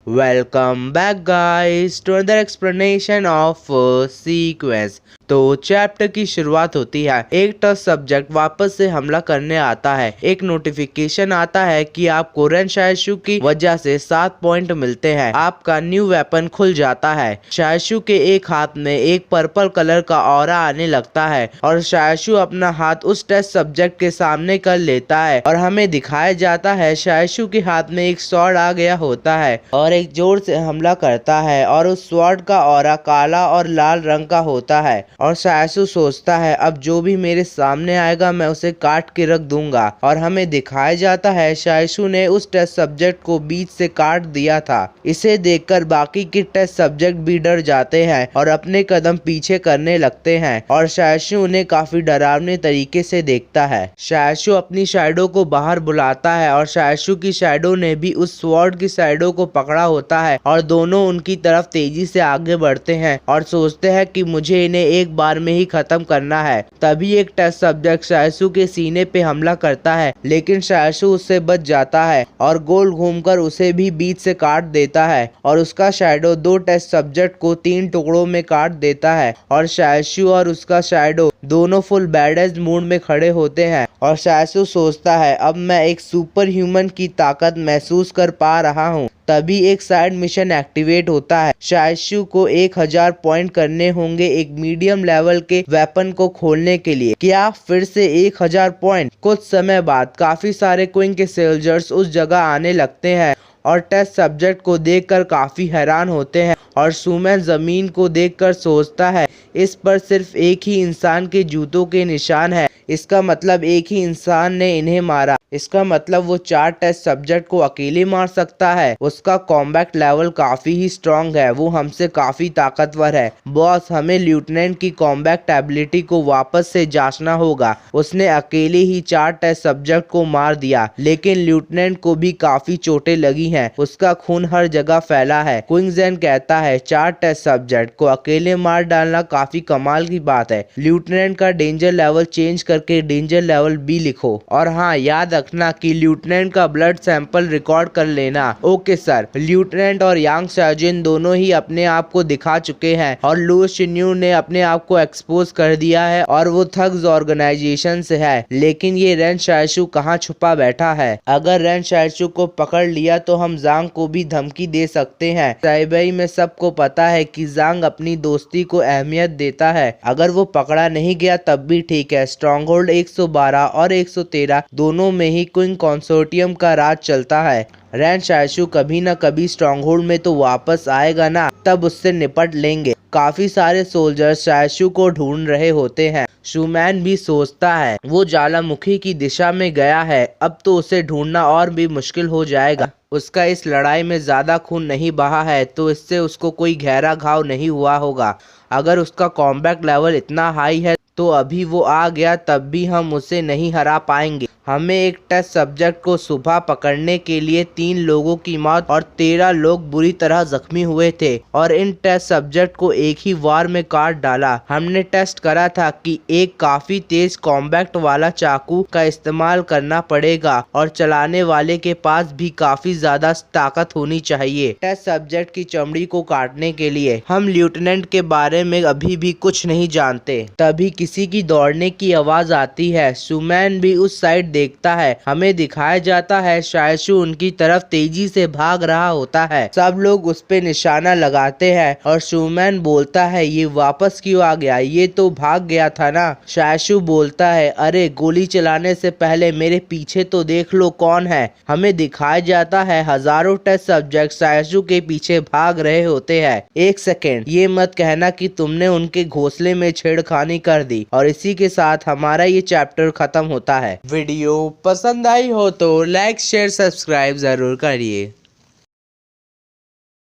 Welcome back guys to another explanation of sequence। तो chapter की शुरुआत होती है। एक टफ सब्जेक्ट वापस से हमला करने आता है। एक नोटिफिकेशन आता है कि आपको रेन शायशु की वजह से 7 पॉइंट मिलते हैं। आपका न्यू वेपन खुल जाता है। शायशु के एक हाथ में एक पर्पल कलर का ऑरा आने लगता है और शायशु अपना हाथ उस टेस्ट सब्जेक्ट के सामने कर लेता है और हमें दिखाया जाता है शायशु के हाथ में एक स्वॉर्ड आ गया होता है और एक जोर से हमला करता है और उस स्वॉर्ड का ऑरा काला और लाल रंग का होता है और शायशु सोचता है अब जो भी मेरे सामने आएगा मैं उसे काट के रख दूंगा और हमें दिखाया जाता है शायशु ने उस टेस्ट सब्जेक्ट को बीच से काट दिया था। इसे देखकर बाकी के टेस्ट सब्जेक्ट भी डर जाते हैं और अपने कदम पीछे करने लगते हैं और शायशु उन्हें काफी डरावने तरीके से देखता है। शायशु अपनी शैडो को बाहर बुलाता है और शायशु की शैडो ने भी उस स्वॉर्ड की शैडो को पकड़ा होता है और दोनों उनकी तरफ तेजी से आगे बढ़ते हैं और सोचते हैं कि मुझे इन्हें एक बार में ही खत्म करना है। तभी एक टेस्ट सब्जेक्ट शायशु के सीने पे हमला करता है लेकिन शायशु उससे बच जाता है और गोल घूमकर उसे भी बीच से काट देता है और उसका शैडो 2 टेस्ट सब्जेक्ट को 3 टुकड़ों में काट देता है और शायशु और उसका शैडो दोनों फुल बैडेज मूड में खड़े होते हैं और शायशु सोचता है अब मैं एक सुपर ह्यूमन की ताकत महसूस कर पा रहा हूँ। तभी एक साइड मिशन एक्टिवेट होता है। शायशु को 1000 पॉइंट करने होंगे एक मीडियम लेवल के वेपन को खोलने के लिए। क्या फिर से 1000 पॉइंट? कुछ समय बाद काफी सारे क्विंग के सोल्जर्स उस जगह आने लगते हैं और टेस्ट सब्जेक्ट को देखकर काफी हैरान होते हैं और सुमैन जमीन को देखकर सोचता है इस पर सिर्फ एक ही इंसान के जूतों के निशान है। इसका मतलब एक ही इंसान ने इन्हें मारा। इसका मतलब वो 4 टेस्ट सब्जेक्ट को अकेले मार सकता है। उसका कॉम्बैट लेवल काफी ही स्ट्रांग है। वो हमसे काफी ताकतवर है। बॉस, हमें लेफ्टिनेंट की कॉम्बैट एबिलिटी को वापस से जांचना होगा। उसने अकेले ही 4 टेस्ट सब्जेक्ट को मार दिया लेकिन लेफ्टिनेंट को भी काफी चोटें लगी हैं। उसका खून हर जगह फैला है। क्विंग ज़ेन कहता है 4 टेस्ट सब्जेक्ट को अकेले मार डालना काफी कमाल की बात है। लेफ्टिनेंट का डेंजर लेवल चेंज करके डेंजर लेवल B लिखो और हाँ, याद रखना कि लेफ्टिनेंट का ब्लड सैंपल रिकॉर्ड कर लेना। Okay sir. लेफ्टिनेंट और यांग सार्जेंट दोनों ही अपने आप को दिखा चुके हैं और लू शिन्यू ने अपने आप को एक्सपोज कर दिया है और वो थग्स ऑर्गेनाइजेशन से है। लेकिन ये रेन शायशु कहाँ छुपा बैठा है? अगर रेन शायशु को पकड़ लिया तो हम जांग को भी धमकी दे सकते हैं। साइबई में सबको पता है कि जांग अपनी दोस्ती को अहमियत देता है। अगर वो पकड़ा नहीं गया तब भी ठीक है। स्ट्रॉन्गहोल्ड 112 और 113 दोनों में ही क्विंग कंसोर्टियम का राज चलता है। रेन शायशु कभी न कभी स्ट्रॉन्गहोल्ड में तो वापस आएगा ना, तब उससे निपट लेंगे। काफी सारे सोल्जर्स शायशु को ढूंढ रहे होते हैं। सुमैन भी सोचता है वो ज्वालामुखी की दिशा में गया है, अब तो उसे ढूंढना और भी मुश्किल हो जाएगा। उसका इस लड़ाई में ज्यादा खून नहीं बहा है तो इससे उसको कोई गहरा घाव नहीं हुआ होगा। अगर उसका कॉम्बैट लेवल इतना हाई है तो अभी वो आ गया तब भी हम उसे नहीं हरा पाएंगे। हमें एक टेस्ट सब्जेक्ट को सुबह पकड़ने के लिए 3 लोगों की मौत और 13 लोग बुरी तरह जख्मी हुए थे और इन टेस्ट सब्जेक्ट को एक ही वार में काट डाला। हमने टेस्ट करा था कि एक काफी तेज कॉम्बैट वाला चाकू का इस्तेमाल करना पड़ेगा और चलाने वाले के पास भी काफी ज्यादा ताकत होनी चाहिए टेस्ट सब्जेक्ट की चमड़ी को काटने के लिए। हम लेफ्टिनेंट के बारे में अभी भी कुछ नहीं जानते। तभी किसी की दौड़ने की आवाज आती है। सुमैन भी उस साइड देखता है। हमें दिखाया जाता है शायशु उनकी तरफ तेजी से भाग रहा होता है। सब लोग उस पे निशाना लगाते हैं और सुमैन बोलता है ये वापस क्यों आ गया? ये तो भाग गया था ना। शायशु बोलता है अरे गोली चलाने से पहले मेरे पीछे तो देख लो कौन है। हमें दिखाया जाता है हजारों टेस्ट सब्जेक्ट शायशु के पीछे भाग रहे होते हैं। एक सेकेंड, ये मत कहना कि तुमने उनके घोंसले में छेड़खानी कर दी। और इसी के साथ हमारा ये चैप्टर खत्म होता है। वीडियो पसंद आई हो तो लाइक शेयर सब्सक्राइब जरूर करिए।